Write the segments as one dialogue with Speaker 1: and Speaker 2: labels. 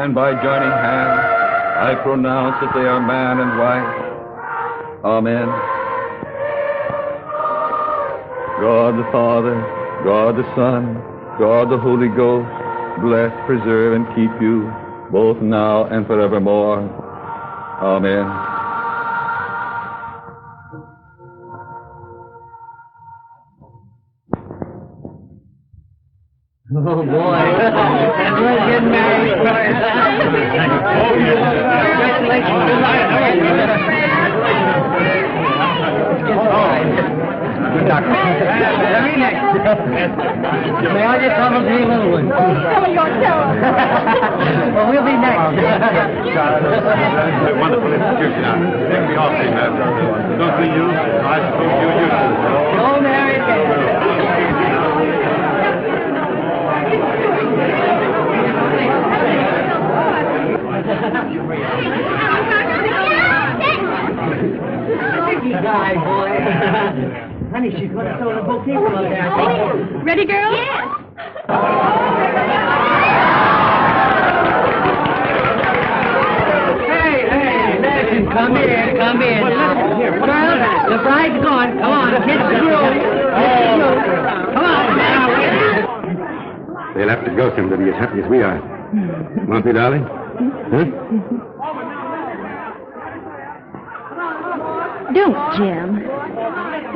Speaker 1: and by joining hands, I pronounce that they are man and wife. Amen. God the Father, God the Son, God the Holy Ghost, bless, preserve, and keep you, both now and forevermore. Amen.
Speaker 2: Oh, boy. We're getting married. Good luck. Very next. May I just have a few little ones?
Speaker 3: Tell me yourself.
Speaker 2: Well, we'll be next.
Speaker 1: Wonderful institution. Take me off, man. Don't be you. I suppose you're useless.
Speaker 2: Oh, Mary. Die, boy. Honey, she's going to throw the bouquet from up there, I think.
Speaker 3: Ready, girl? Yes.
Speaker 2: Hey, listen, come in. Girl, the bride's gone. Come on, kiss the groom. Come on.
Speaker 1: They'll have to go soon to be as happy as we are. Won't they, darling? Huh?
Speaker 3: Don't, Jim.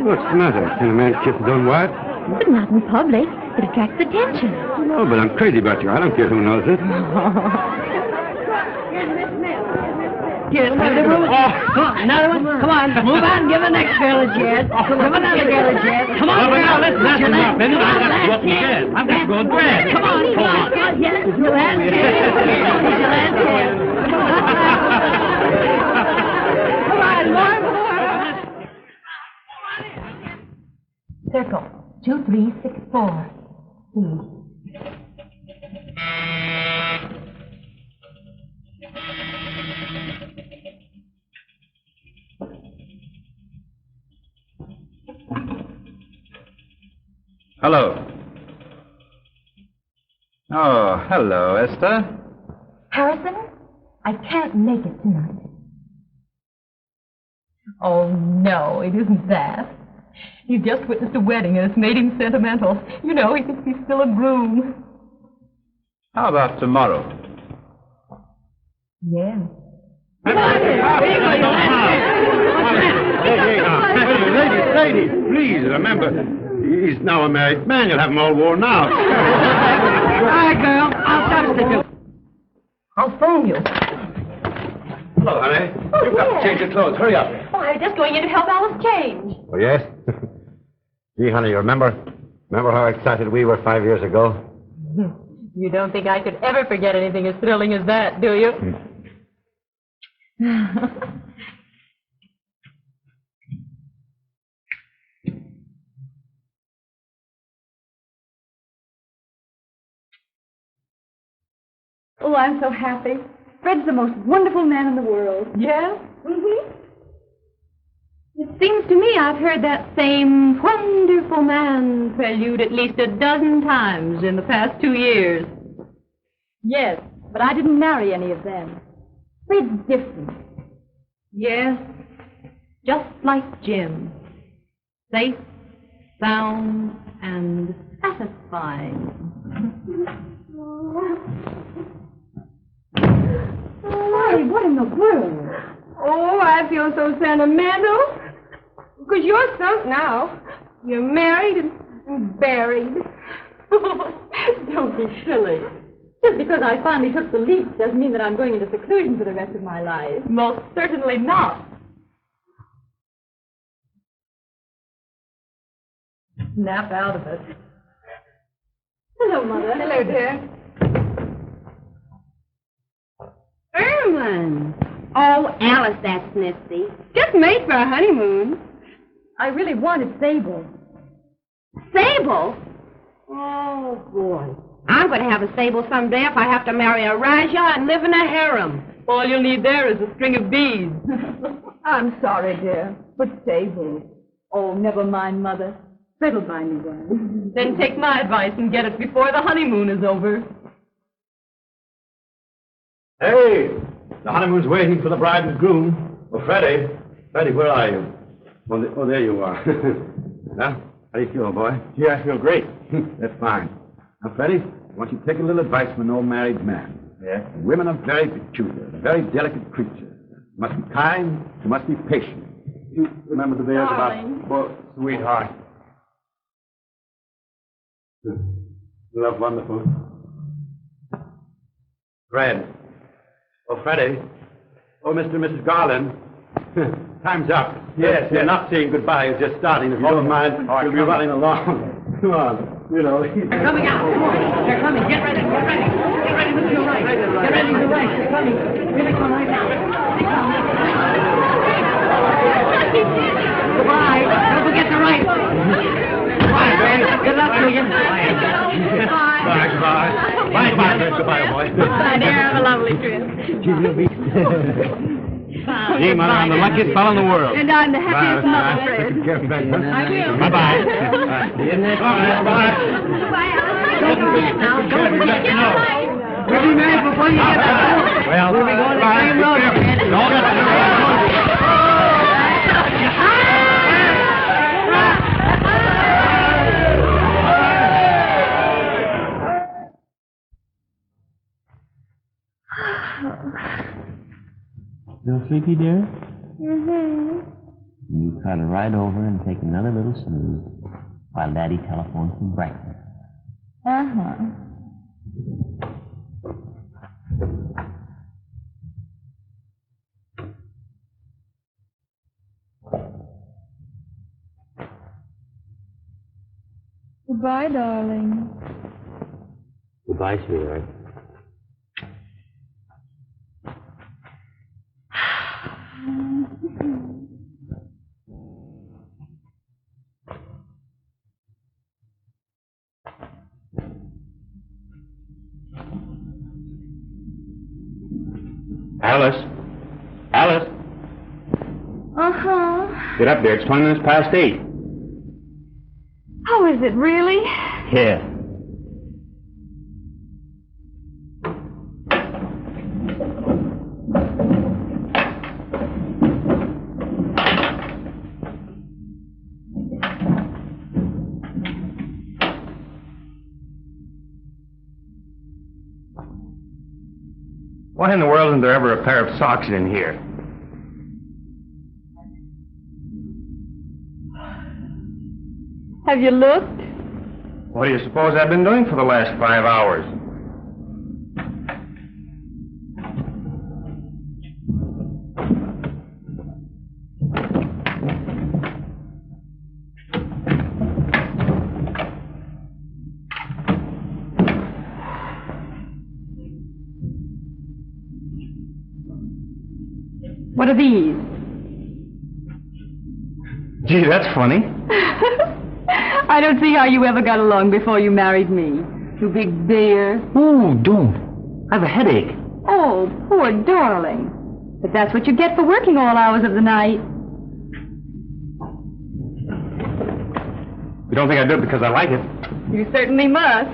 Speaker 1: What's the matter? Can a man kiss his own wife?
Speaker 3: But not in public. It attracts attention.
Speaker 1: No, but I'm crazy about you. I don't care who knows it.
Speaker 2: Get another room. Come on, another one. Come on, move on. Give the next girl a chance. Give another girl a chance. Come on, girl.
Speaker 4: That's enough. I've got to go and dress.
Speaker 2: Come on. Yes, your last chance. Your last chance. Come on, more.
Speaker 3: Circle. 2, 3, 6, 4.
Speaker 1: Hello. Oh, hello, Esther.
Speaker 3: Harrison, I can't make it tonight.
Speaker 5: Oh, no, it isn't that. He's just witnessed a wedding and it's made him sentimental. You know, he thinks he's still a groom.
Speaker 1: How about tomorrow?
Speaker 5: Yes.
Speaker 4: Lady, please remember, he's now a married man. You'll have them all worn out.
Speaker 2: All right, girl. I'll substitute.
Speaker 5: I'll phone you.
Speaker 4: Hello, honey. You've got to change your clothes. Hurry up.
Speaker 3: Oh, I was just going in to help Alice change.
Speaker 4: Oh, yes? Gee, honey, you remember how excited we were 5 years ago?
Speaker 5: You don't think I could ever forget anything as thrilling as that, do you?
Speaker 3: Oh, I'm so happy. Fred's the most wonderful man in the world.
Speaker 5: Yes?
Speaker 3: Mm-hmm. It seems to me I've heard that same wonderful man
Speaker 5: Prelude at least a dozen times in the past 2 years.
Speaker 3: Yes, but I didn't marry any of them. Fred's different.
Speaker 5: Yes, just like Jim. Safe, sound, and satisfying.
Speaker 3: Why, what in the world?
Speaker 5: Oh, I feel so sentimental. Because you're sunk now. You're married and buried.
Speaker 3: Don't be silly. Just because I finally took the leap doesn't mean that I'm going into seclusion for the rest of my life.
Speaker 5: Most certainly not. Snap out of it.
Speaker 3: Hello, Mother.
Speaker 5: Hello, dear.
Speaker 6: Erwin! Oh, Alice, that's nifty. Just made for a honeymoon.
Speaker 3: I really wanted Sable.
Speaker 6: Sable? Oh, boy. I'm going to have a Sable someday if I have to marry a Rajah and live in a harem.
Speaker 5: All you'll need there is a string of beads.
Speaker 3: I'm sorry, dear, but Sable. Oh, never mind, Mother. Fred'll buy me one.
Speaker 5: Then take my advice and get it before the honeymoon is over.
Speaker 4: Hey, the honeymoon's waiting for the bride and groom. Well, Freddie, where are you? Oh, there you are. Well, how do you feel, boy?
Speaker 7: Yeah, I feel great.
Speaker 4: That's fine. Now, Freddie, I want you to take a little advice from an old married man.
Speaker 7: Yeah?
Speaker 4: Women are very peculiar. They're very delicate creatures. You must be kind. You must be patient. You remember the bears about...
Speaker 7: Well, sweetheart.
Speaker 4: Love wonderful. Fred. Oh, Freddie. Oh, Mr. and Mrs. Garland. Time's up.
Speaker 7: Yes,
Speaker 4: You're
Speaker 7: yes.
Speaker 4: not saying goodbye. You're just starting. If you don't mind,
Speaker 7: All right,
Speaker 4: we'll be
Speaker 7: come
Speaker 4: running along. Come on. You know.
Speaker 2: They're coming out. They're coming. Get ready. Get ready. Get ready with your right. Get ready with your right. They're coming. Here they come right now. They come. Goodbye. Don't forget the right. Goodbye, man. Good luck to you.
Speaker 4: Bye, goodbye. Bye, goodbye, Fred. Goodbye, boy.
Speaker 5: Bye, dear. Have a lovely trip.
Speaker 7: Gee, Mother, I'm the luckiest fellow in the world.
Speaker 5: And I'm the happiest mother, Fred.
Speaker 4: I
Speaker 5: will.
Speaker 7: Bye-bye.
Speaker 4: Bye.
Speaker 2: Don't forget now. Don't forget. We'll be married before you get back.
Speaker 7: Well,
Speaker 2: We'll be going the same road, Fred.
Speaker 8: Still sleepy, dear? Mm-hmm. You cuddle right over and take another little snooze while Daddy telephones for breakfast.
Speaker 3: Uh-huh. Goodbye, darling.
Speaker 8: Goodbye, sweetheart.
Speaker 7: Alice,
Speaker 3: Uh-huh.
Speaker 7: get up there. It's 20 minutes past 8.
Speaker 3: Oh, is it really?
Speaker 7: Yeah. Why in the world isn't there ever a pair of socks in here?
Speaker 3: Have you looked?
Speaker 7: What do you suppose I've been doing for the last 5 hours?
Speaker 3: What are these?
Speaker 7: Gee, that's funny.
Speaker 3: I don't see how you ever got along before you married me. You big bear.
Speaker 7: Ooh, don't. I have a headache.
Speaker 3: Oh, poor darling. But that's what you get for working all hours of the night.
Speaker 7: You don't think I do it because I like it?
Speaker 3: You certainly must.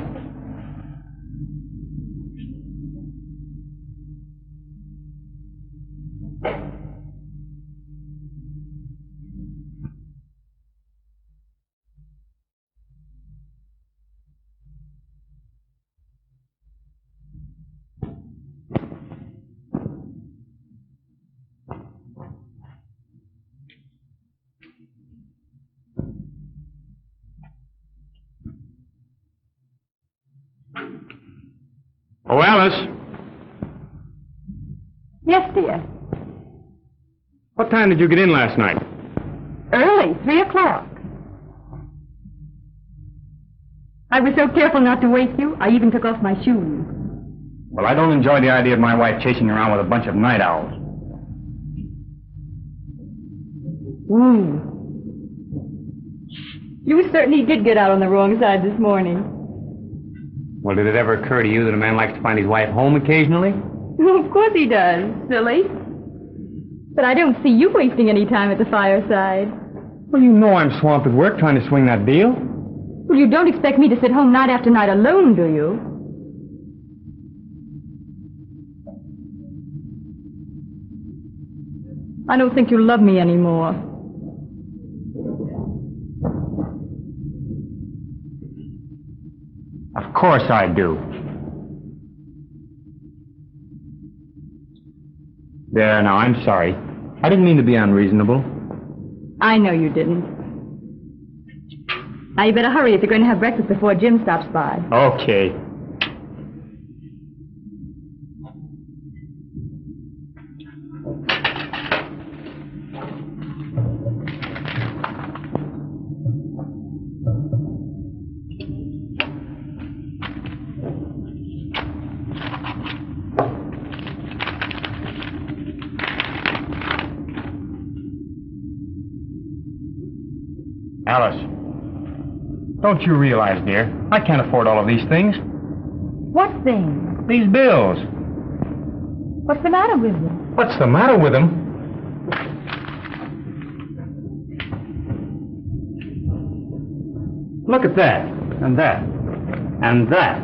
Speaker 7: Oh, Alice,
Speaker 3: Yes, dear.
Speaker 7: what time did you get in last night?
Speaker 3: Early, 3 o'clock. I was so careful not to wake you, I even took off my shoes.
Speaker 7: Well, I don't enjoy the idea of my wife chasing around with a bunch of night owls.
Speaker 3: You certainly did get out on the wrong side this morning.
Speaker 7: Well, did it ever occur to you that a man likes to find his wife home occasionally?
Speaker 3: Of course he does, silly. But I don't see you wasting any time at the fireside.
Speaker 7: Well, you know I'm swamped with work trying to swing that deal.
Speaker 3: Well, you don't expect me to sit home night after night alone, do you? I don't think you love me anymore.
Speaker 7: Of course I do. There, now, I'm sorry. I didn't mean to be unreasonable.
Speaker 3: I know you didn't. Now you better hurry if you're going to have breakfast before Jim stops by.
Speaker 7: Okay. Alice, don't you realize, dear, I can't afford all of these things.
Speaker 3: What thing?
Speaker 7: These bills.
Speaker 3: What's the matter with you?
Speaker 7: What's the matter with them? Look at that, and that, and that.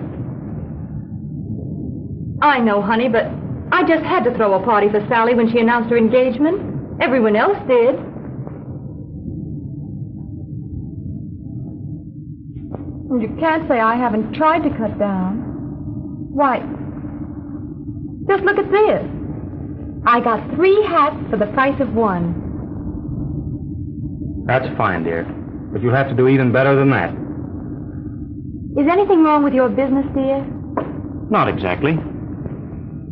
Speaker 3: I know, honey, but I just had to throw a party for Sally when she announced her engagement. Everyone else did. You can't say I haven't tried to cut down. Why, just look at this. I got 3 hats for the price of 1.
Speaker 7: That's fine, dear. But you'll have to do even better than that.
Speaker 3: Is anything wrong with your business, dear?
Speaker 7: Not exactly.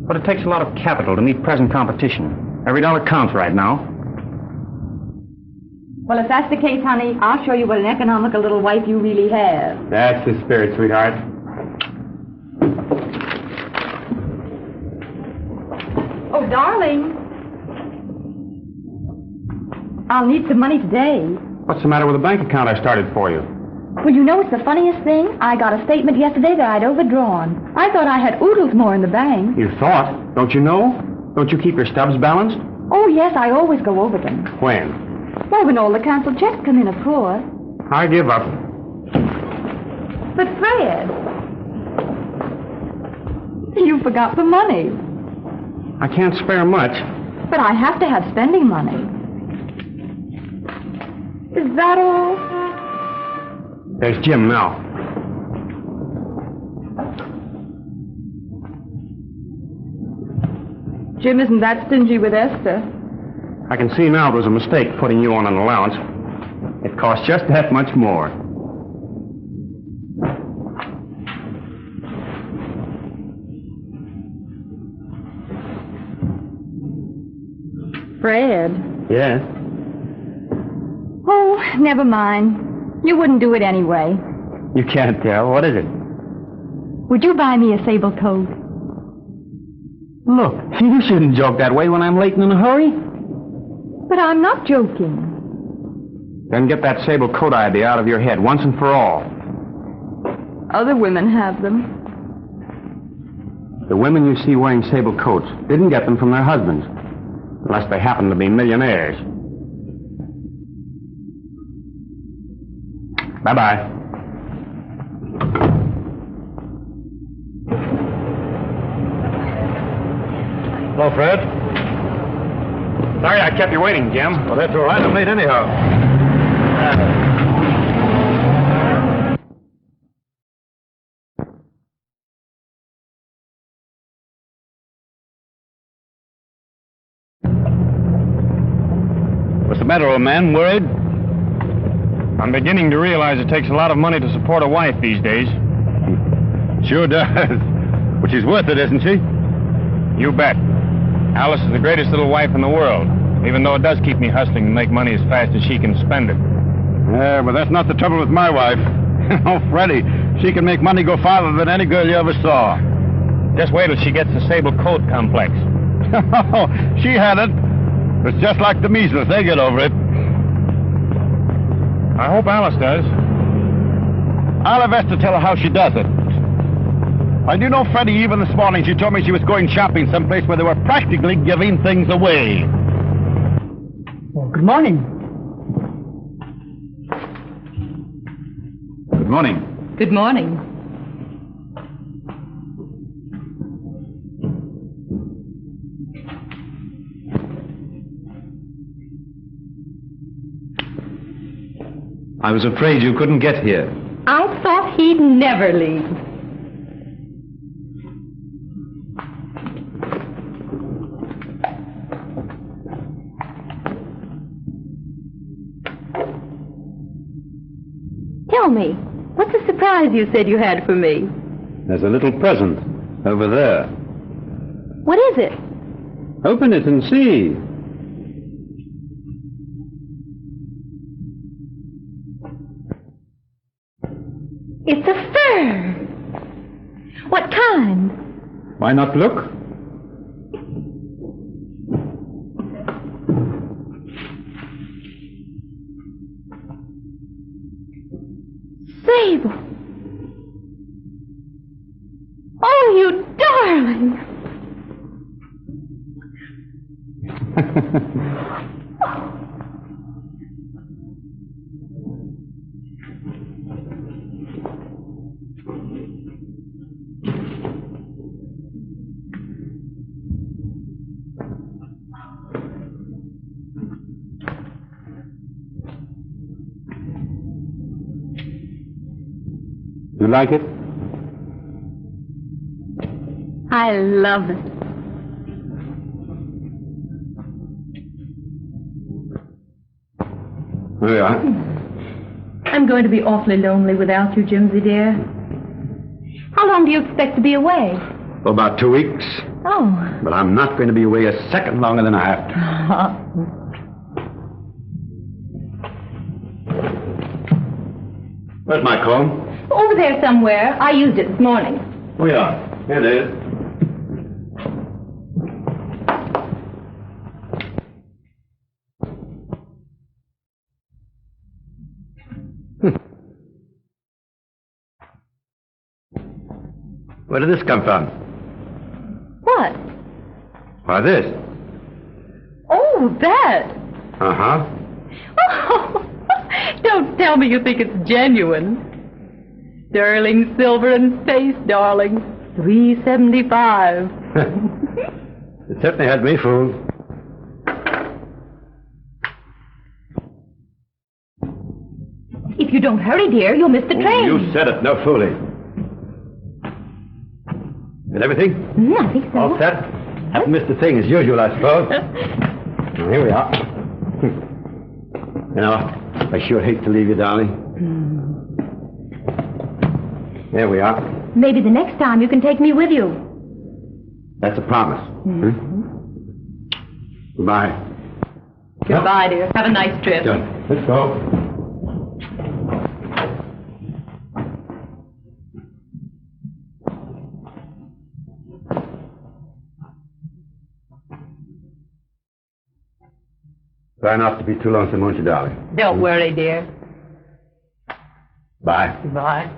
Speaker 7: But it takes a lot of capital to meet present competition. Every dollar counts right now.
Speaker 3: Well, if that's the case, honey, I'll show you what an economical little wife you really have.
Speaker 7: That's the spirit, sweetheart.
Speaker 3: Oh, darling. I'll need some money today.
Speaker 7: What's the matter with the bank account I started for you?
Speaker 3: Well, you know, it's the funniest thing. I got a statement yesterday that I'd overdrawn. I thought I had oodles more in the bank.
Speaker 7: You thought? Don't you know? Don't you keep your stubs balanced?
Speaker 3: Oh, yes, I always go over them.
Speaker 7: When?
Speaker 3: Well, when all the canceled checks come in, of course.
Speaker 7: I give up.
Speaker 3: But, Fred, you forgot the money.
Speaker 7: I can't spare much.
Speaker 3: But I have to have spending money. Is that all?
Speaker 7: There's Jim now.
Speaker 3: Jim isn't that stingy with Esther.
Speaker 7: I can see now it was a mistake putting you on an allowance. It cost just that much more.
Speaker 3: Fred.
Speaker 7: Yes?
Speaker 3: Oh, never mind. You wouldn't do it anyway.
Speaker 7: You can't tell. What is it?
Speaker 3: Would you buy me a sable coat?
Speaker 7: Look, you shouldn't joke that way when I'm late and in a hurry.
Speaker 3: But I'm not joking.
Speaker 7: Then get that sable coat idea out of your head once and for all.
Speaker 3: Other women have them.
Speaker 7: The women you see wearing sable coats didn't get them from their husbands, unless they happen to be millionaires. Bye-bye.
Speaker 4: Hello, Fred.
Speaker 7: Sorry I kept you waiting, Jim.
Speaker 4: Well, that's all right. I'm late anyhow. What's the matter, old man? Worried?
Speaker 7: I'm beginning to realize it takes a lot of money to support a wife these days.
Speaker 4: Sure does. But she's worth it, isn't she?
Speaker 7: You bet. Alice is the greatest little wife in the world, even though it does keep me hustling to make money as fast as she can spend it.
Speaker 4: Yeah, but that's not the trouble with my wife. Oh, Freddie, she can make money go farther than any girl you ever saw.
Speaker 7: Just wait till she gets the sable coat complex.
Speaker 4: Oh, she had it. It's just like the measles. They get over it.
Speaker 7: I hope Alice does.
Speaker 4: I'll have Esther tell her how she does it. And you know, Freddie, even this morning she told me she was going shopping someplace where they were practically giving things away.
Speaker 2: Well, good morning.
Speaker 1: Good morning.
Speaker 3: Good morning.
Speaker 9: I was afraid you couldn't get here.
Speaker 5: I thought he'd never leave. Tell me, what's the surprise you said you had for me?
Speaker 9: There's a little present over there.
Speaker 5: What is it?
Speaker 9: Open it and see.
Speaker 5: It's a fur. What kind?
Speaker 9: Why not look?
Speaker 5: Sable. Oh, you darling.
Speaker 9: You like it?
Speaker 5: I love it.
Speaker 9: There we are.
Speaker 5: I'm going to be awfully lonely without you, Jimsy dear. How long do you expect to be away?
Speaker 9: For about 2 weeks.
Speaker 5: Oh.
Speaker 9: But I'm not going to be away a second longer than I have to. Where's my comb?
Speaker 5: Over there somewhere. I used it this morning.
Speaker 9: Oh, yeah. Here it is. Where did this come from?
Speaker 5: What?
Speaker 9: Why, this.
Speaker 5: Oh, that.
Speaker 9: Uh-huh.
Speaker 5: Oh, don't tell me you think it's genuine. Sterling silver and space, darling. $3.75.
Speaker 9: It certainly had me fooled.
Speaker 5: If you don't hurry, dear, you'll miss the train.
Speaker 9: You said it. No fooling. Is everything?
Speaker 5: I think so.
Speaker 9: All set? Haven't missed a thing as usual, I suppose. Well, here we are. You know, I sure hate to leave you, darling. There we are.
Speaker 5: Maybe the next time you can take me with you.
Speaker 9: That's a promise. Goodbye.
Speaker 5: Goodbye, dear. Have a nice trip.
Speaker 9: Good. Let's go. Try not to be too lonesome, won't you, darling?
Speaker 5: Don't worry, dear.
Speaker 9: Bye.
Speaker 5: Goodbye.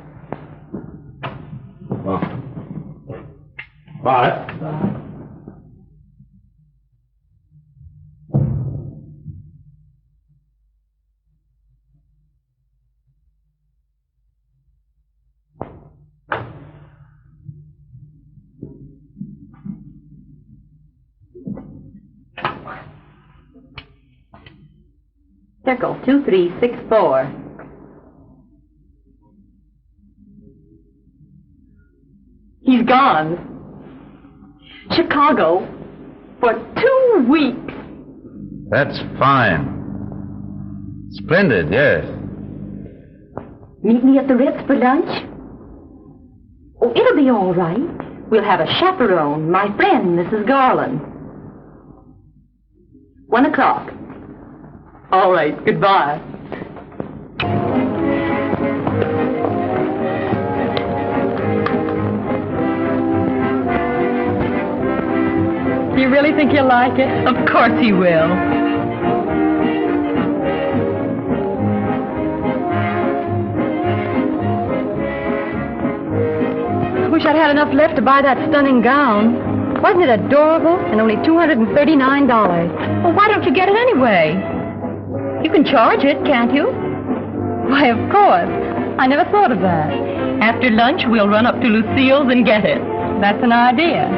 Speaker 9: Well. Bye.
Speaker 5: Bye. Circle 2364. He's gone. Chicago for 2 weeks.
Speaker 9: That's fine. Splendid, yes.
Speaker 5: Meet me at the Ritz for lunch? Oh, it'll be all right. We'll have a chaperone, my friend, Mrs. Garland. 1 o'clock. All right, goodbye. Do you really think he'll like it? Of course he will. I wish I'd had enough left to buy that stunning gown. Wasn't it adorable? And only $239. Well, why don't you get it anyway? You can charge it, can't you? Why, of course. I never thought of that. After lunch, we'll run up to Lucille's and get it. That's an idea.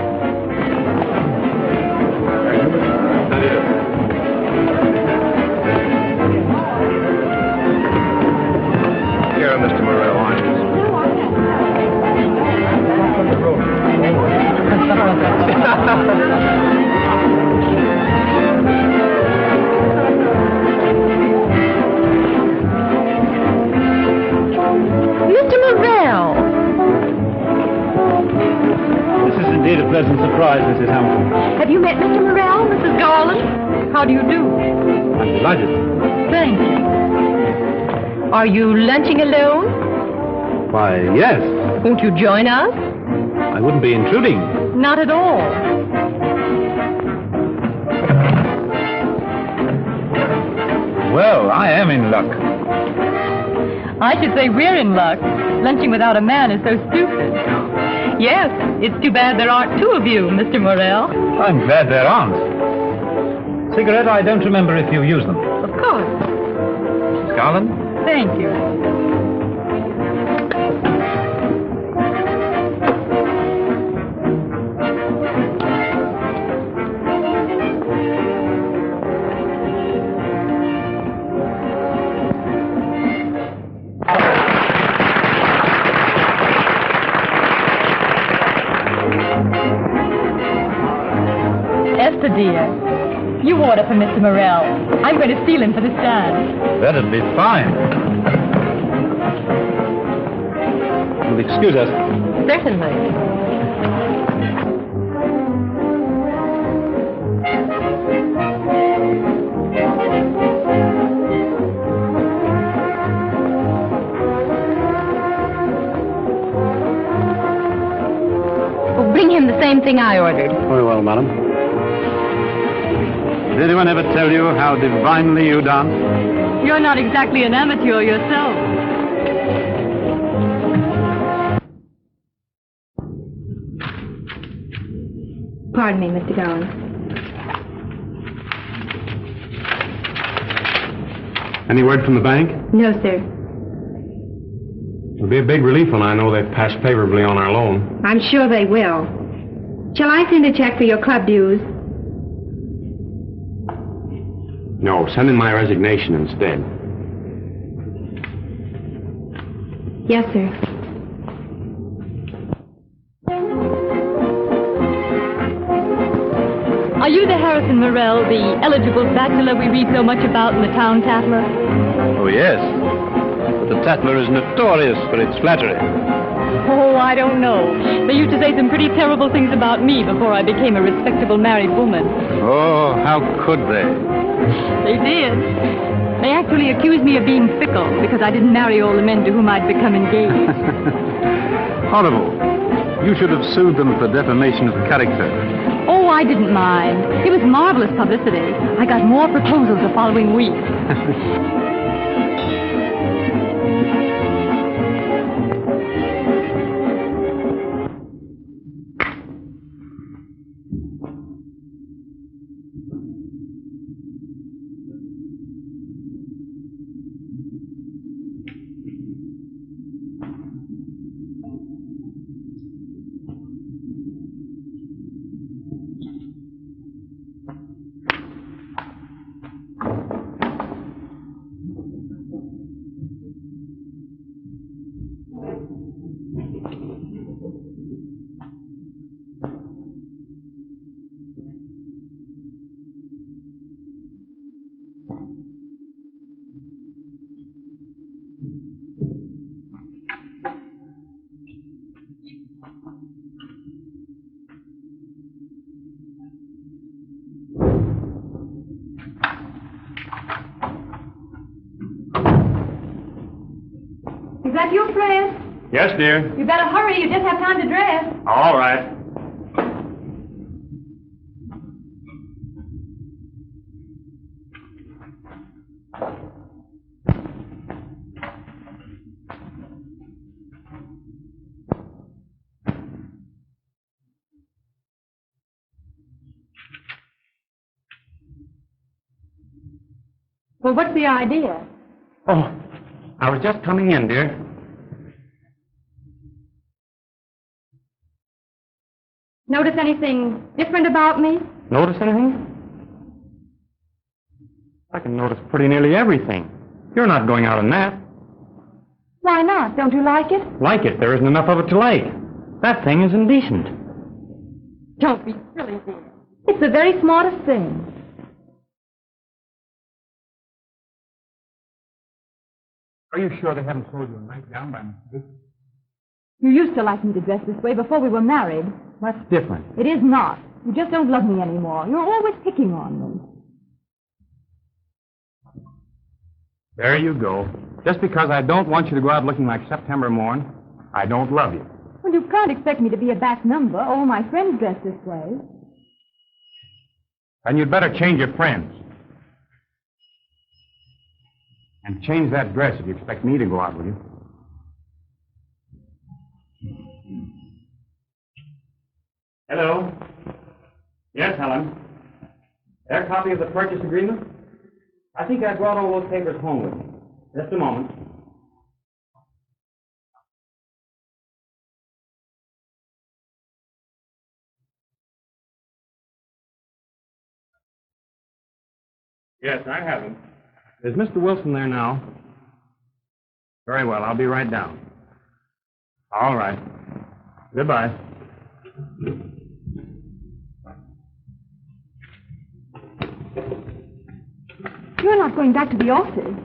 Speaker 9: pleasant surprise, Mrs. Hamilton.
Speaker 5: Have you met Mr. Morrell, Mrs. Garland? How do you do?
Speaker 9: I'm delighted.
Speaker 5: Thank you. Are you lunching alone?
Speaker 9: Why, yes.
Speaker 5: Won't you join us?
Speaker 9: I wouldn't be intruding.
Speaker 5: Not at all.
Speaker 9: Well, I am in luck.
Speaker 5: I should say we're in luck. Lunching without a man is so stupid. Yes, it's too bad there aren't two of you, Mr. Morrell.
Speaker 9: I'm glad there aren't. Cigarette, I don't remember if you use them.
Speaker 5: Of course.
Speaker 9: Miss Garland?
Speaker 5: Thank you. Esther, dear, you order for Mr. Morrell. I'm going to steal him for the stand.
Speaker 9: That'd be fine. You'll excuse us.
Speaker 5: Certainly. Bring him the same thing I ordered.
Speaker 9: Very well, madam. Did anyone ever tell you how divinely you dance?
Speaker 5: You're not exactly an amateur yourself.
Speaker 3: Pardon me, Mr. Garland.
Speaker 7: Any word from the bank?
Speaker 3: No, sir.
Speaker 7: It'll be a big relief when I know they've passed favorably on our loan.
Speaker 3: I'm sure they will. Shall I send a check for your club dues?
Speaker 7: No, send in my resignation instead.
Speaker 3: Yes, sir.
Speaker 5: Are you the Harrison Morrell, the eligible bachelor we read so much about in the town Tatler?
Speaker 9: Oh, yes. But the Tatler is notorious for its flattery.
Speaker 5: Oh, I don't know. They used to say some pretty terrible things about me before I became a respectable married woman.
Speaker 9: Oh, how could they?
Speaker 5: They did. They actually accused me of being fickle because I didn't marry all the men to whom I'd become engaged.
Speaker 9: Horrible. You should have sued them for defamation of character.
Speaker 5: Oh, I didn't mind. It was marvelous publicity. I got more proposals the following week.
Speaker 3: Is that your dress?
Speaker 7: Yes, dear.
Speaker 3: You better hurry. You just have time to dress.
Speaker 7: All right.
Speaker 3: Well, what's the idea?
Speaker 7: Oh, I was just coming in, dear.
Speaker 3: Notice anything different about me?
Speaker 7: Notice anything? I can notice pretty nearly everything. You're not going out on that.
Speaker 3: Why not? Don't you like it?
Speaker 7: Like it, there isn't enough of it to like. That thing is indecent.
Speaker 3: Don't be silly, dear. It's the very smartest thing.
Speaker 7: Are you sure they haven't sold you a nightgown by mistake?
Speaker 3: You used to like me to dress this way before we were married.
Speaker 10: That's different.
Speaker 5: It is not. You just don't love me anymore. You're always picking on me.
Speaker 7: There you go. Just because I don't want you to go out looking like September morn, I don't love you.
Speaker 5: Well, you can't expect me to be a back number. All my friends dress this way.
Speaker 7: And you'd better change your friends. And change that dress if you expect me to go out with you. Hello. Yes, Helen. Their copy of the purchase agreement? I think I brought all those papers home with me. Just a moment. Yes, I have them. Is Mr. Wilson there now? Very well, I'll be right down. All right. Goodbye.
Speaker 5: You're not going back to the office.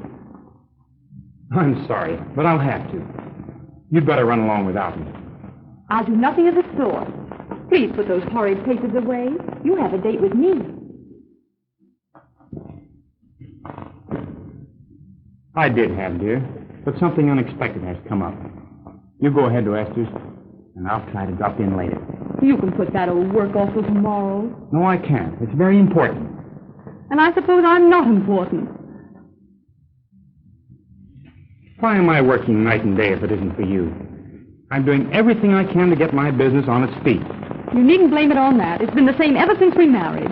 Speaker 7: I'm sorry, but I'll have to. You'd better run along without me.
Speaker 5: I'll do nothing of the sort. Please put those horrid papers away. You have a date with me.
Speaker 7: I did have, dear, but something unexpected has come up. You go ahead to Esther's, and I'll try to drop in later.
Speaker 5: You can put that old work off till tomorrow.
Speaker 7: No, I can't. It's very important.
Speaker 5: And I suppose I'm not important.
Speaker 7: Why am I working night and day if it isn't for you? I'm doing everything I can to get my business on its feet.
Speaker 5: You needn't blame it on that. It's been the same ever since we married.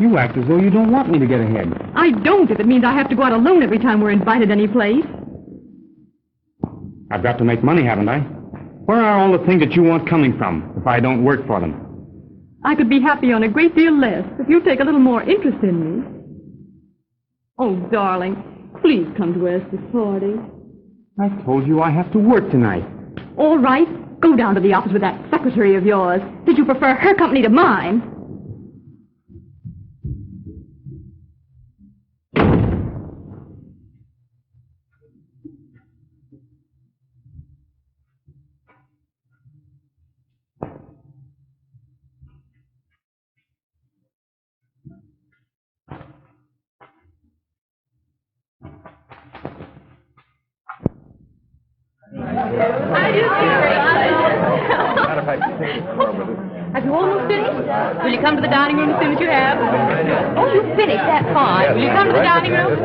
Speaker 7: You act as though you don't want me to get ahead.
Speaker 5: I don't if it means I have to go out alone every time we're invited any place.
Speaker 7: I've got to make money, haven't I? Where are all the things that you want coming from if I don't work for them?
Speaker 5: I could be happy on a great deal less if you take a little more interest in me. Oh, darling, please come to Esther's party.
Speaker 7: I told you I have to work tonight.
Speaker 5: All right, go down to the office with that secretary of yours. Did you prefer her company to mine? Have you almost finished? Will you come to the dining room as soon as you have? Oh, you finished? That's fine. Will you come to the dining room?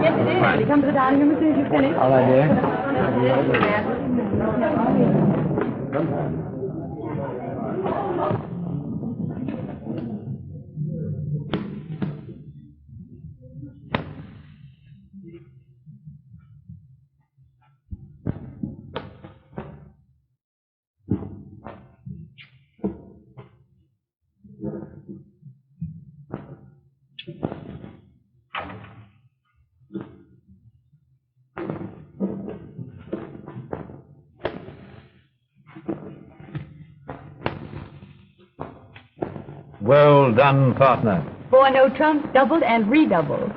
Speaker 5: Yes, it is. Will you come to the dining room as soon as you finish?
Speaker 9: All right, dear. Well done, partner.
Speaker 5: 4 no trumps, doubled and redoubled.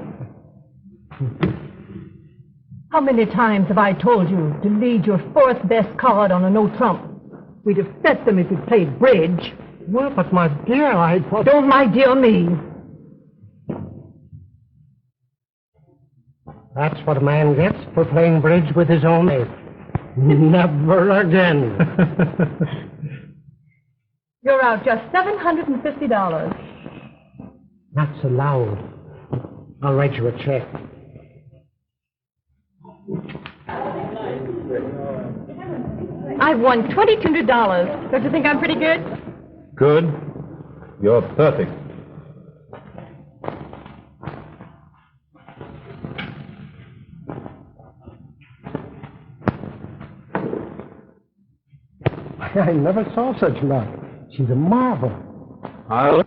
Speaker 11: How many times have I told you to lead your 4th best card on a no trump? We'd have bet them if we played bridge.
Speaker 10: Well, but my dear, I thought...
Speaker 11: Don't my dear me.
Speaker 10: That's what a man gets for playing bridge with his own mate. Never again.
Speaker 11: You're out just $750.
Speaker 10: That's allowed. I'll write you a check.
Speaker 5: I've won $2,200. Don't you think I'm pretty good?
Speaker 9: Good. You're perfect.
Speaker 10: I never saw such luck. She's a marvel.
Speaker 9: I'll...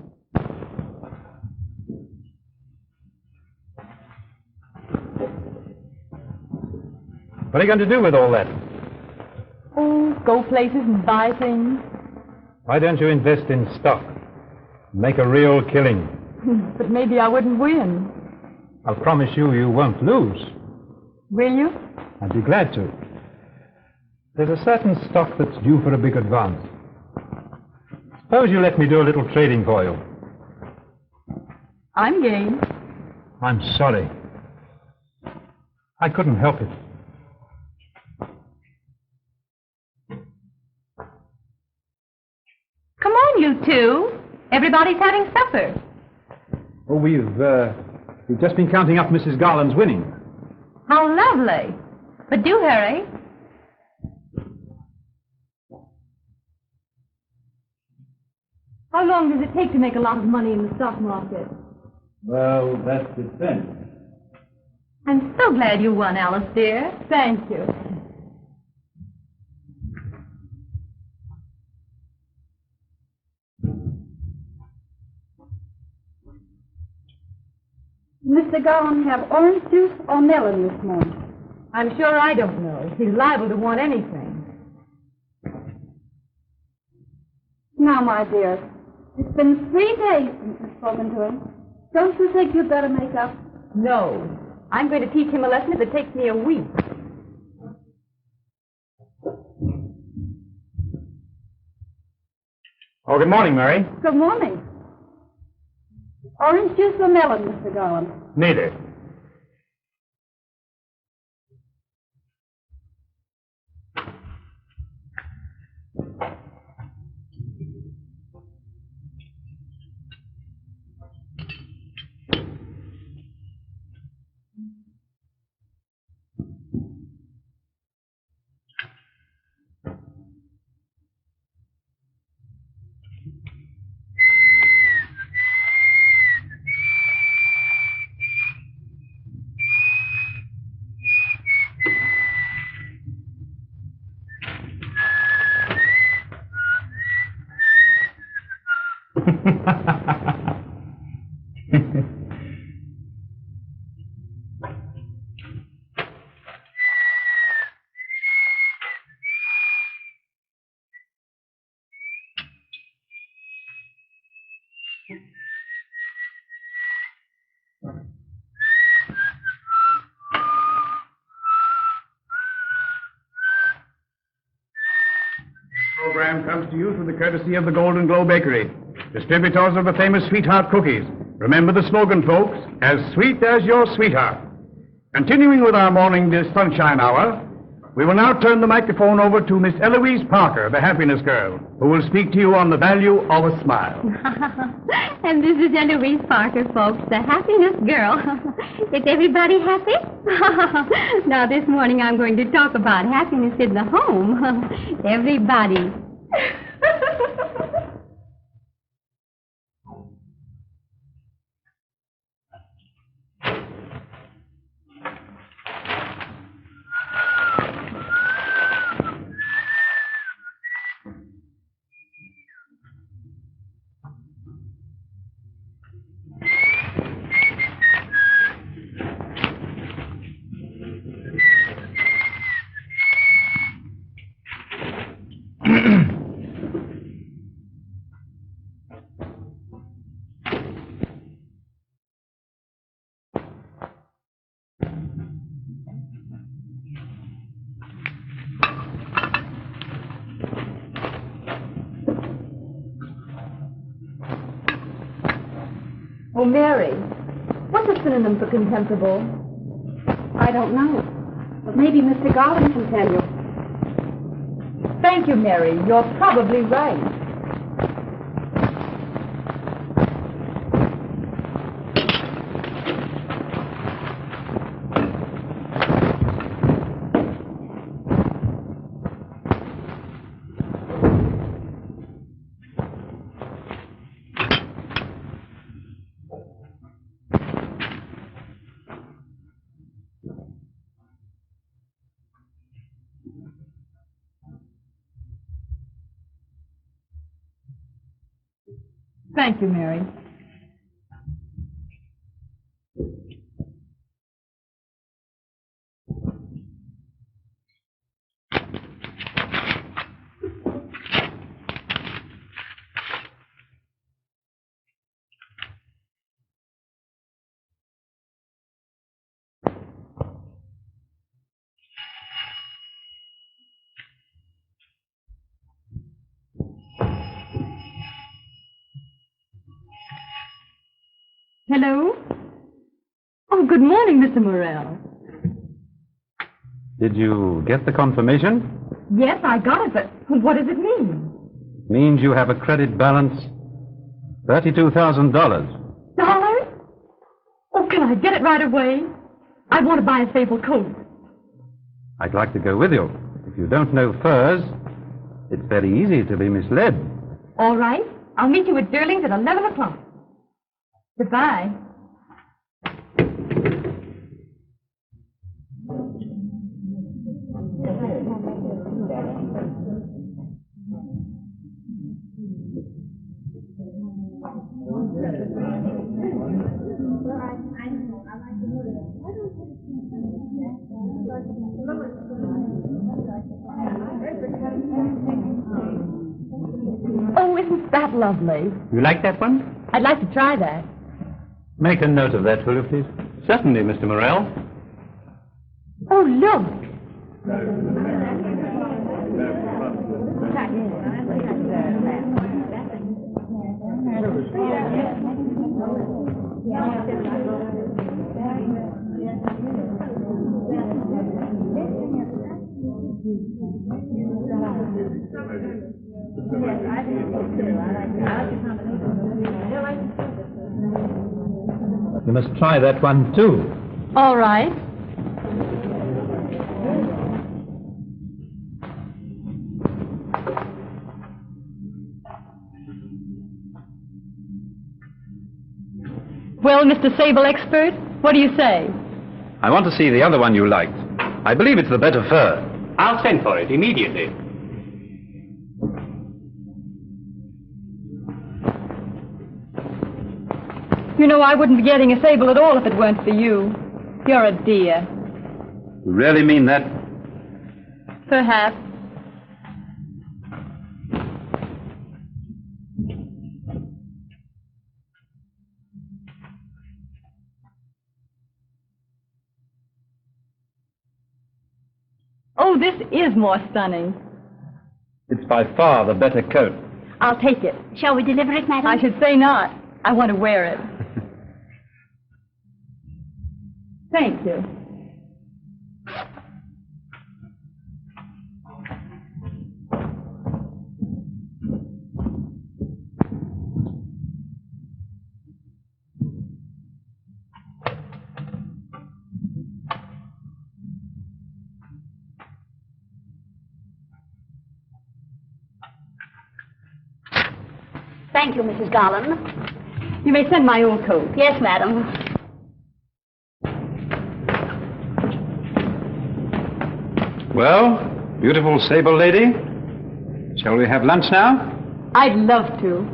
Speaker 9: What are you going to do with all that?
Speaker 5: Oh, go places and buy things.
Speaker 9: Why don't you invest in stock? Make a real killing.
Speaker 5: But maybe I wouldn't win.
Speaker 9: I'll promise you, you won't lose.
Speaker 5: Will you?
Speaker 9: I'd be glad to.
Speaker 12: There's a certain stock that's due for a big advance. Suppose you let me do a little trading for you.
Speaker 5: I'm game.
Speaker 12: I'm sorry. I couldn't help it.
Speaker 5: Come on, you two. Everybody's having supper.
Speaker 12: Oh, we've just been counting up Mrs. Garland's winnings.
Speaker 5: How lovely. But do hurry.
Speaker 11: How long does it take to make a lot of money in the stock market?
Speaker 1: Well, that depends.
Speaker 5: I'm so glad you won, Alice, dear.
Speaker 11: Thank you.
Speaker 3: Mr. Garland have orange juice or melon this morning?
Speaker 11: I'm sure I don't know. He's liable to want anything.
Speaker 3: Now, my dear, it's been 3 days since you've spoken to him. Don't you think you'd better make up?
Speaker 11: No. I'm going to teach him a lesson if it takes me a week.
Speaker 12: Oh, good morning, Mary.
Speaker 3: Good morning. Orange juice or melon, Mr. Garland?
Speaker 12: Neither.
Speaker 4: Program comes to you through the courtesy of the Golden Glow Bakery, distributors of the famous Sweetheart cookies. Remember the slogan, folks, as sweet as your sweetheart. Continuing with our morning sunshine hour, we will now turn the microphone over to Miss Eloise Parker, the happiness girl, who will speak to you on the value of a smile.
Speaker 6: And this is Eloise Parker, folks, the happiness girl. Is everybody happy? Now, this morning I'm going to talk about happiness in the home. Everybody.
Speaker 11: Oh, Mary, what's a synonym for contemptible?
Speaker 3: I don't know. But maybe Mr. Garland can tell you.
Speaker 11: Thank you, Mary. You're probably right. Thank you, Mary.
Speaker 5: Hello? Oh, good morning, Mr. Morrell.
Speaker 12: Did you get the confirmation?
Speaker 5: Yes, I got it, but what does it mean?
Speaker 12: Means you have a credit balance $32,000.
Speaker 5: Dollars? Oh, can I get it right away? I want to buy a sable coat.
Speaker 12: I'd like to go with you. If you don't know furs, it's very easy to be misled.
Speaker 5: All right. I'll meet you at Durling's at 11 o'clock. Goodbye. Oh, isn't that lovely?
Speaker 12: You like that one?
Speaker 5: I'd like to try that.
Speaker 12: Make a note of that, will you, please? Certainly, Mr. Morrell.
Speaker 5: Oh, look.
Speaker 12: You must try that one, too.
Speaker 5: All right. Well, Mr. Sable Expert, what do you say?
Speaker 12: I want to see the other one you liked. I believe it's the better fur.
Speaker 7: I'll send for it immediately.
Speaker 5: You know, I wouldn't be getting a sable at all if it weren't for you. You're a dear.
Speaker 12: You really mean that?
Speaker 5: Perhaps. Oh, this is more stunning.
Speaker 12: It's by far the better coat.
Speaker 5: I'll take it.
Speaker 6: Shall we deliver it, madam?
Speaker 5: I should say not. I want to wear it. Thank you.
Speaker 6: Thank you, Mrs. Garland.
Speaker 5: You may send my old coat.
Speaker 6: Yes, madam.
Speaker 12: Well, beautiful sable lady, shall we have lunch now?
Speaker 5: I'd love to.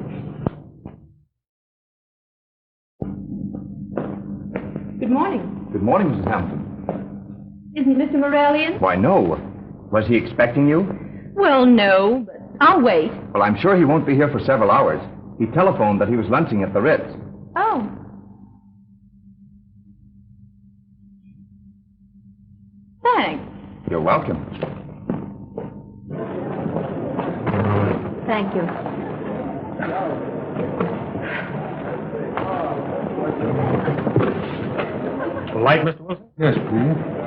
Speaker 5: Good morning.
Speaker 13: Good morning, Mrs. Hampton.
Speaker 5: Isn't Mr. Morrell in?
Speaker 13: Why, no. Was he expecting you?
Speaker 5: Well, no, but I'll wait.
Speaker 13: Well, I'm sure he won't be here for several hours. He telephoned that he was lunching at the Ritz.
Speaker 5: Oh. Thanks.
Speaker 13: You're welcome.
Speaker 5: Thank you.
Speaker 7: Light, Mr. Wilson?
Speaker 12: Yes, please.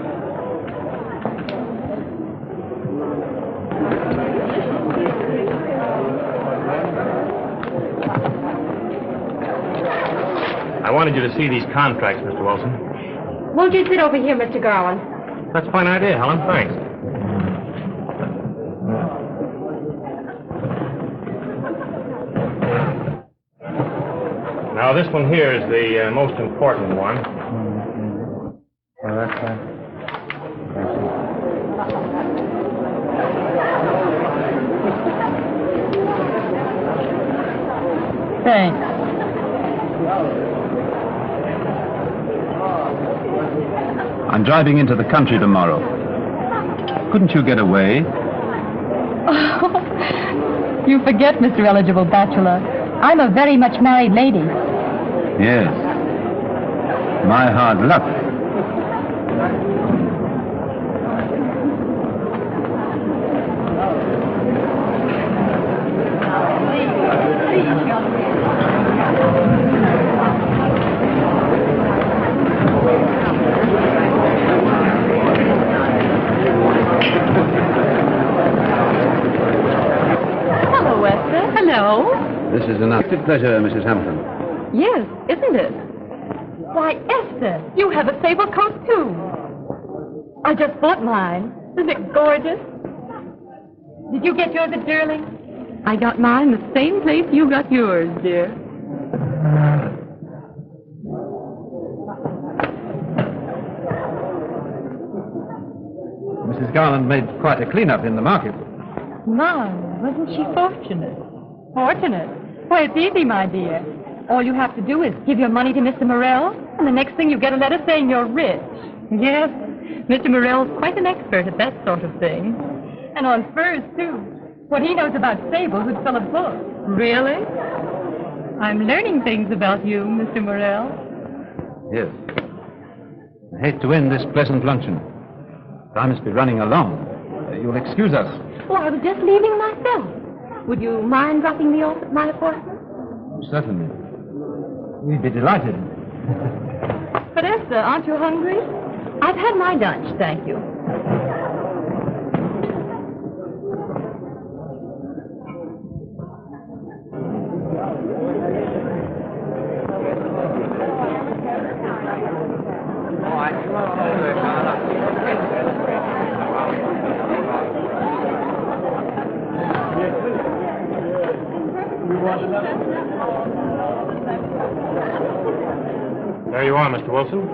Speaker 7: I wanted you to see these contracts, Mr. Wilson.
Speaker 5: Won't you sit over here, Mr. Garland?
Speaker 7: That's a fine idea, Helen. Thanks. Now, this one here is the most important one.
Speaker 12: Oh, that's
Speaker 5: Thanks.
Speaker 12: I'm driving into the country tomorrow. Couldn't you get away?
Speaker 5: Oh, you forget, Mr. Eligible Bachelor. I'm a very much married lady.
Speaker 12: Yes. My hard luck. an unexpected pleasure, Mrs. Hampton.
Speaker 5: Yes, isn't it? Why, Esther, you have a sable coat, too. I just bought mine. Isn't it gorgeous? Did you get yours at Sterling? I got mine the same place you got yours, dear.
Speaker 12: Mrs. Garland made quite a clean-up in the market.
Speaker 5: My, wasn't she fortunate? Fortunate? Why, it's easy, my dear. All you have to do is give your money to Mr. Morrell, and the next thing you get a letter saying you're rich. Yes, Mr. Morrell's quite an expert at that sort of thing. And on furs, too. What he knows about sables would fill a book. Really? I'm learning things about you, Mr. Morrell.
Speaker 12: Yes. I hate to end this pleasant luncheon. I must be running along. You'll excuse us.
Speaker 3: Oh, I was just leaving myself. Would you mind dropping me off at my apartment?
Speaker 12: Certainly. We'd be delighted.
Speaker 5: But Esther, aren't you hungry? I've had my lunch, thank you.
Speaker 7: There you are, Mr. Wilson.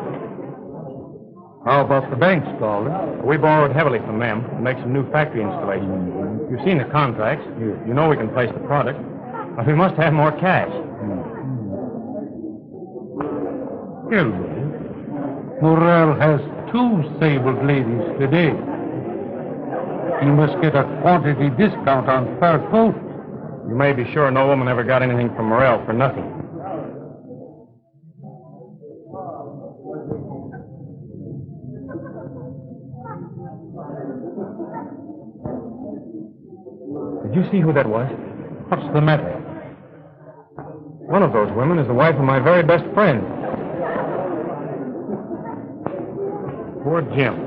Speaker 12: How about the banks, Calder?
Speaker 7: We borrowed heavily from them to make some new factory installations. You've seen the contracts. You know we can place the product. But we must have more cash.
Speaker 10: Kendall, Morrell has 2 sabled ladies today. You must get a quantity discount on fur coat.
Speaker 7: You may be sure no woman ever got anything from Morrell for nothing. Did you see who that was?
Speaker 10: What's the matter?
Speaker 7: One of those women is the wife of my very best friend. Poor Jim.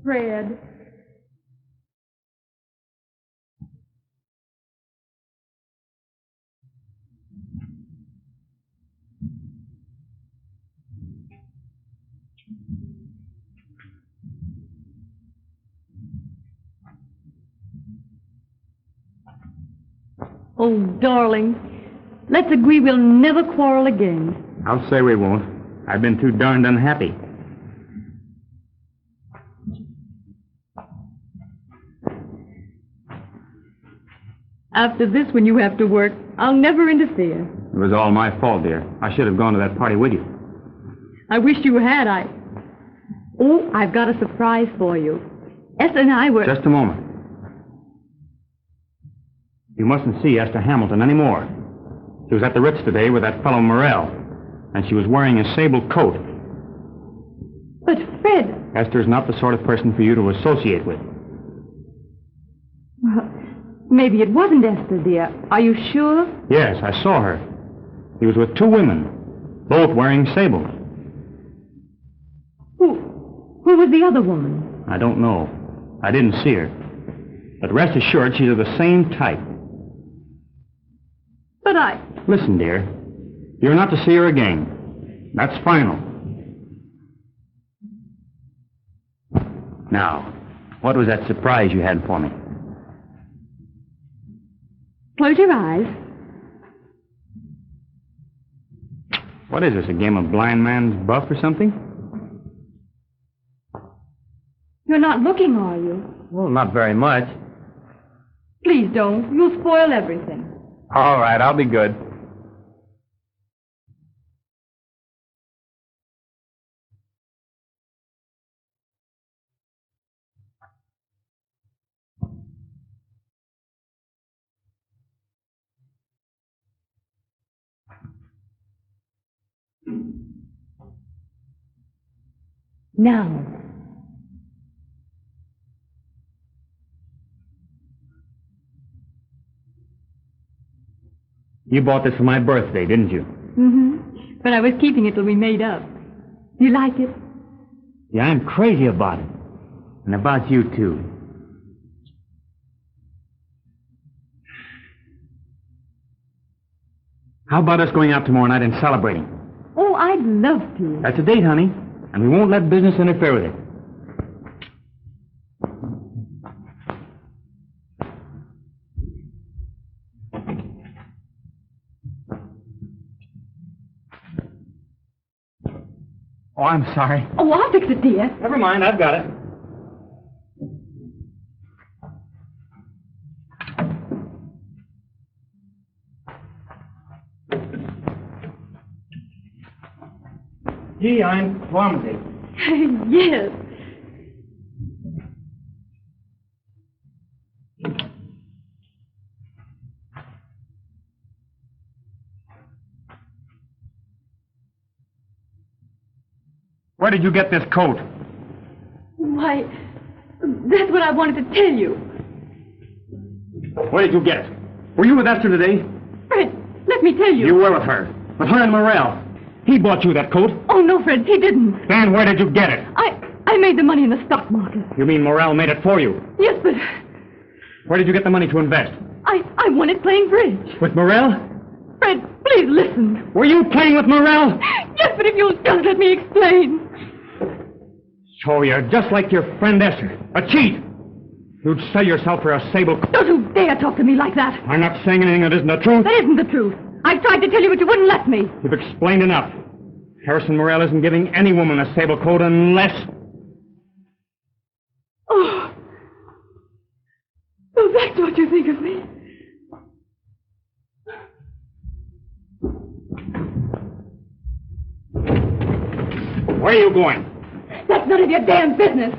Speaker 5: Fred. Oh, darling, let's agree we'll never quarrel again.
Speaker 7: I'll say we won't. I've been too darned unhappy.
Speaker 5: After this, when you have to work, I'll never interfere.
Speaker 7: It was all my fault, dear. I should have gone to that party with you.
Speaker 5: I wish you had. Oh, I've got a surprise for you. Esther and I were...
Speaker 7: Just a moment. You mustn't see Esther Hamilton anymore. She was at the Ritz today with that fellow Morrell, and she was wearing a sable coat.
Speaker 5: But, Fred...
Speaker 7: Esther's not the sort of person for you to associate with.
Speaker 5: Well, maybe it wasn't Esther, dear. Are you sure?
Speaker 7: Yes, I saw her. He was with two women, both wearing sables.
Speaker 5: Who was the other woman?
Speaker 7: I don't know. I didn't see her. But rest assured, she's of the same type.
Speaker 5: But I...
Speaker 7: Listen, dear. You're not to see her again. That's final. Now, what was that surprise you had for me?
Speaker 5: Close your eyes.
Speaker 7: What is this, a game of blind man's buff or something?
Speaker 5: You're not looking, are you?
Speaker 7: Well, not very much.
Speaker 5: Please don't. You'll spoil everything.
Speaker 7: All right, I'll be good.
Speaker 5: Now.
Speaker 7: You bought this for my birthday, didn't you?
Speaker 5: Mm-hmm. But I was keeping it till we made up. You like it?
Speaker 7: Yeah, I'm crazy about it. And about you, too. How about us going out tomorrow night and celebrating?
Speaker 5: Oh, I'd love to.
Speaker 7: That's a date, honey. And we won't let business interfere with it. Oh, I'm sorry.
Speaker 5: Oh, I'll fix it, dear.
Speaker 7: Never mind, I've got it. Gee, I'm clumsy.
Speaker 5: Yes.
Speaker 7: Where did you get this coat?
Speaker 5: Why, that's what I wanted to tell you.
Speaker 7: Where did you get it? Were you with Esther today?
Speaker 5: Fred, let me tell you.
Speaker 7: You were with her. With her and Morrell. He bought you that coat.
Speaker 5: Oh, no, Fred, he didn't.
Speaker 7: Then where did you get it?
Speaker 5: I made the money in the stock market.
Speaker 7: You mean Morrell made it for you?
Speaker 5: Yes, but
Speaker 7: Where did you get the money to invest?
Speaker 5: I won it playing bridge.
Speaker 7: With Morrell?
Speaker 5: Fred, please listen.
Speaker 7: Were you playing with Morrell?
Speaker 5: Yes, but if you'll just let me explain.
Speaker 7: So you're just like your friend Esther. A cheat. You'd sell yourself for a sable...
Speaker 5: Don't you dare talk to me like that.
Speaker 7: I'm not saying anything that isn't the truth.
Speaker 5: That isn't the truth. I've tried to tell you, but you wouldn't let me.
Speaker 7: You've explained enough. Harrison Morrell isn't giving any woman a sable coat unless...
Speaker 5: Oh. So that's what you think of me.
Speaker 7: Where are you going?
Speaker 5: That's none of your damn business.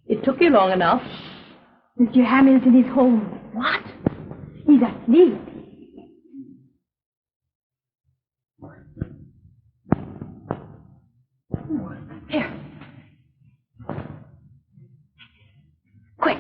Speaker 11: It took you long enough.
Speaker 5: Mr. Hamilton is home.
Speaker 11: What?
Speaker 5: He's asleep.
Speaker 11: Here.
Speaker 5: Quick.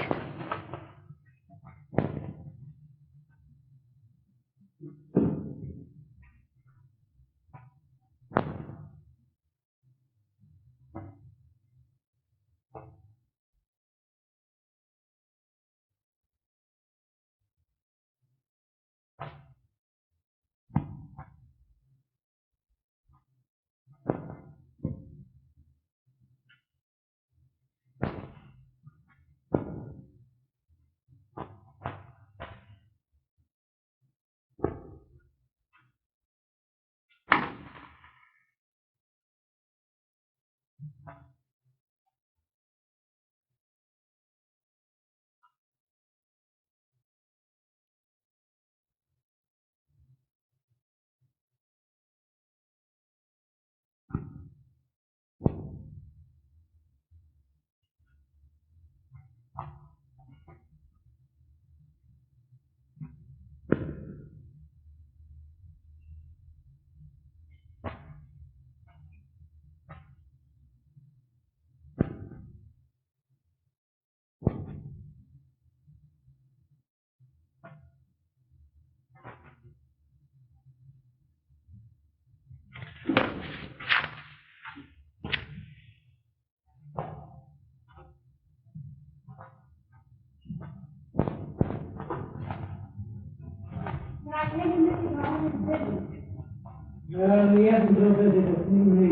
Speaker 2: Well, he hasn't so busy to see me.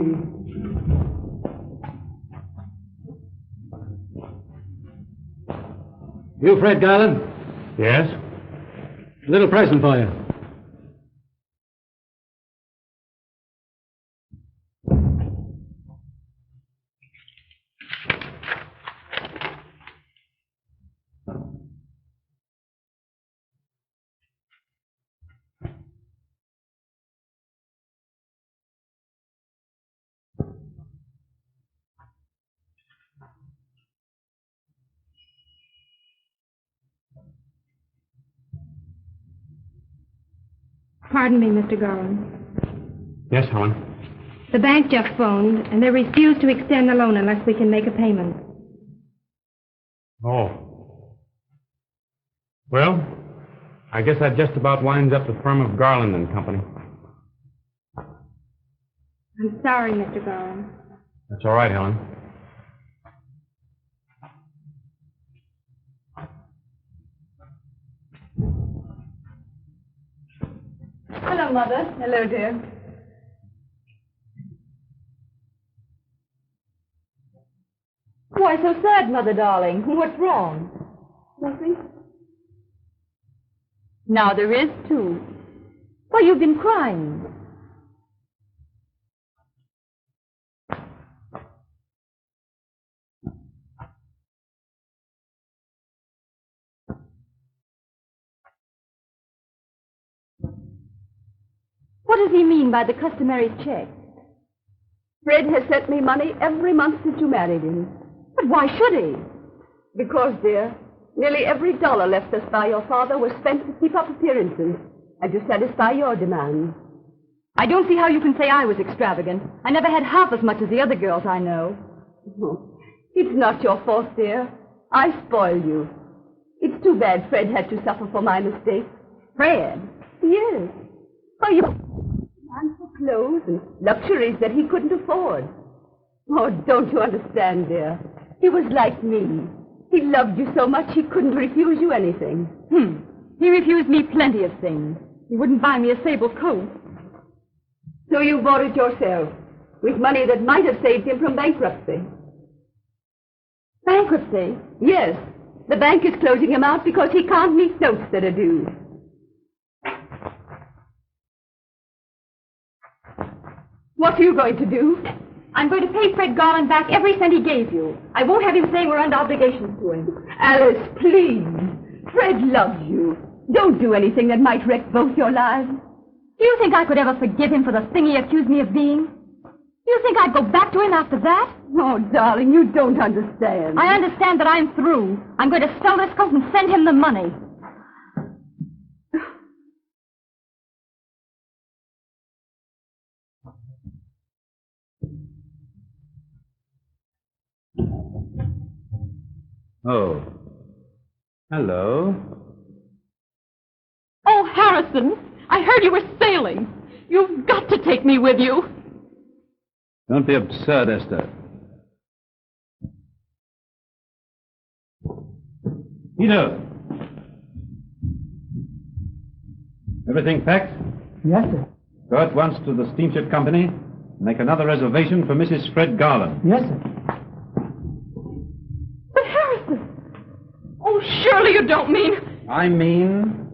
Speaker 12: You, Fred Garland?
Speaker 7: Yes?
Speaker 12: Little present for you.
Speaker 6: Pardon me, Mr. Garland.
Speaker 7: Yes, Helen.
Speaker 6: The bank just phoned, and they refuse to extend the loan unless we can make a payment.
Speaker 7: Oh. Well, I guess that just about winds up the firm of Garland and Company.
Speaker 6: I'm sorry, Mr. Garland.
Speaker 7: That's all right, Helen.
Speaker 5: Hello, Mother. Hello, dear. Why so sad, Mother, darling? What's wrong? Nothing. Now there is, too. Why, you've been crying. What does he mean by the customary check?
Speaker 14: Fred has sent me money every month since you married him.
Speaker 5: But why should he?
Speaker 14: Because, dear, nearly every dollar left us by your father was spent to keep up appearances and to satisfy your demands.
Speaker 5: I don't see how you can say I was extravagant. I never had half as much as the other girls I know.
Speaker 14: Oh, it's not your fault, dear. I spoiled you. It's too bad Fred had to suffer for my mistakes.
Speaker 5: Fred?
Speaker 14: Yes. Oh, you man for clothes and luxuries that he couldn't afford. Oh, don't you understand, dear? He was like me. He loved you so much he couldn't refuse you anything.
Speaker 5: He refused me plenty of things. He wouldn't buy me a sable coat.
Speaker 14: So you bought it yourself, with money that might have saved him from bankruptcy.
Speaker 5: Bankruptcy?
Speaker 14: Yes. The bank is closing him out because he can't meet notes that are due. What are you going to do?
Speaker 5: I'm going to pay Fred Garland back every cent he gave you. I won't have him saying we're under obligations to him.
Speaker 14: Alice, please. Fred loves you. Don't do anything that might wreck both your lives.
Speaker 5: Do you think I could ever forgive him for the thing he accused me of being? Do you think I'd go back to him after that?
Speaker 14: Oh, darling, you don't understand.
Speaker 5: I understand that I'm through. I'm going to sell this coat and send him the money.
Speaker 12: Oh. Hello.
Speaker 11: Oh, Harrison, I heard you were sailing. You've got to take me with you.
Speaker 12: Don't be absurd, Esther. Peter. Everything packed?
Speaker 2: Yes, sir.
Speaker 12: Go at once to the steamship company and make another reservation for Mrs. Fred Garland.
Speaker 2: Yes, sir.
Speaker 11: But Harrison! Oh, surely you don't mean...
Speaker 12: I mean,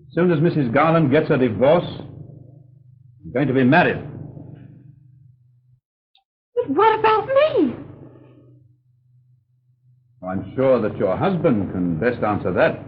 Speaker 12: as soon as Mrs. Garland gets a divorce, I'm going to be married.
Speaker 11: But what about me?
Speaker 12: I'm sure that your husband can best answer that.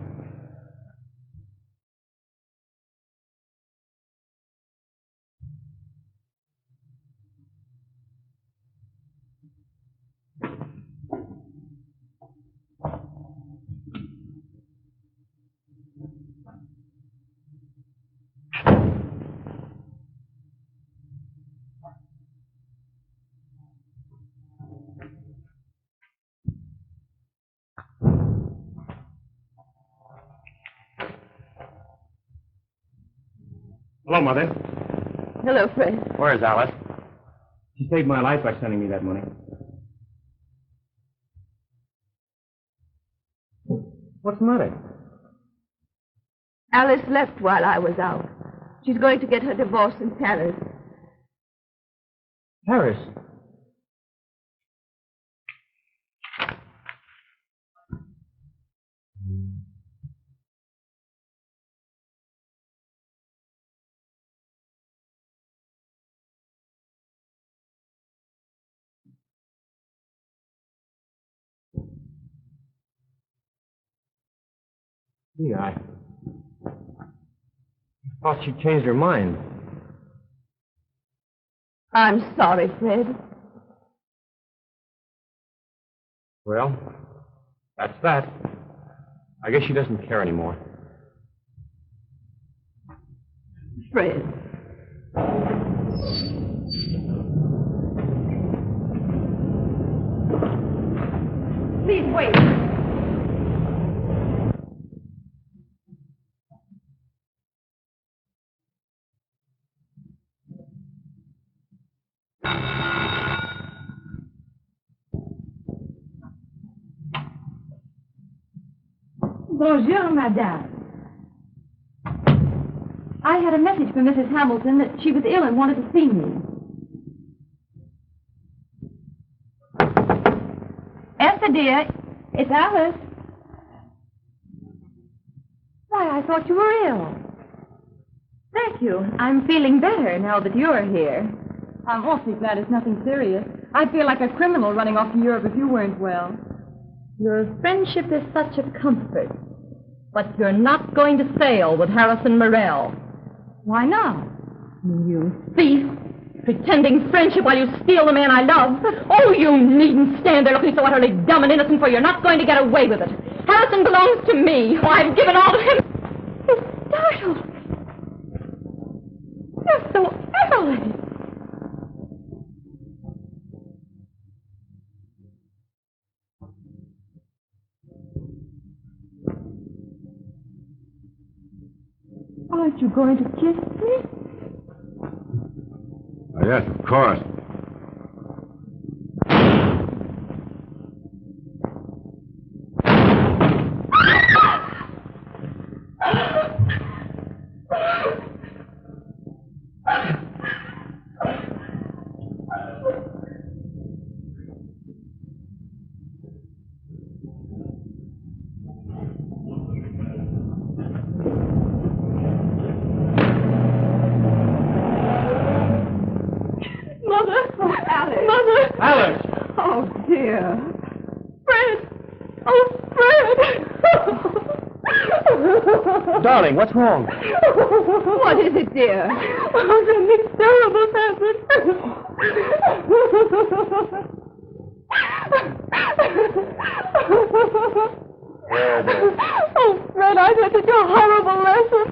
Speaker 7: Hello, Mother.
Speaker 14: Hello, Fred.
Speaker 7: Where's Alice? She saved my life by sending me that money. What's the matter?
Speaker 14: Alice left while I was out. She's going to get her divorce in Paris.
Speaker 9: Paris? Yeah, I thought she changed her mind.
Speaker 14: I'm sorry, Fred.
Speaker 7: Well, that's that. I guess she doesn't care anymore.
Speaker 14: Fred. Please wait.
Speaker 5: Bonjour, madame. I had a message from Mrs. Hamilton that she was ill and wanted to see me. Esther, dear, it's Alice. Why, I thought you were ill. Thank you. I'm feeling better now that you're here. I'm awfully glad it's nothing serious. I'd feel like a criminal running off to Europe if you weren't well. Your friendship is such a comfort. But you're not going to sail with Harrison Morrell. Why not? You thief! Pretending friendship while you steal the man I love. Oh, you needn't stand there looking so utterly dumb and innocent, for you're not going to get away with it. Harrison belongs to me. Oh, I've given all to him. You're startled. You're so early. Aren't you going to kiss me?
Speaker 9: Oh, yes, of course.
Speaker 7: Darling, what's wrong?
Speaker 14: What is it, dear?
Speaker 5: Oh, something terrible's happened. Oh, Fred, I've had such a horrible lesson.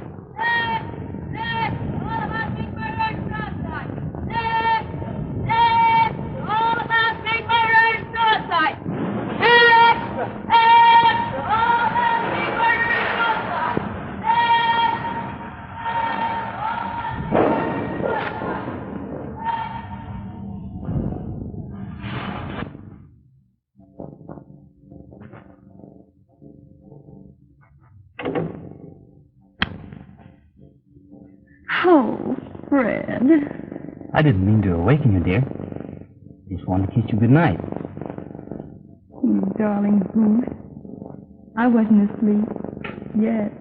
Speaker 6: Oh, Fred.
Speaker 8: I didn't mean to awaken you, dear. Just wanted to kiss you good night.
Speaker 6: You darling goose. I wasn't asleep yet.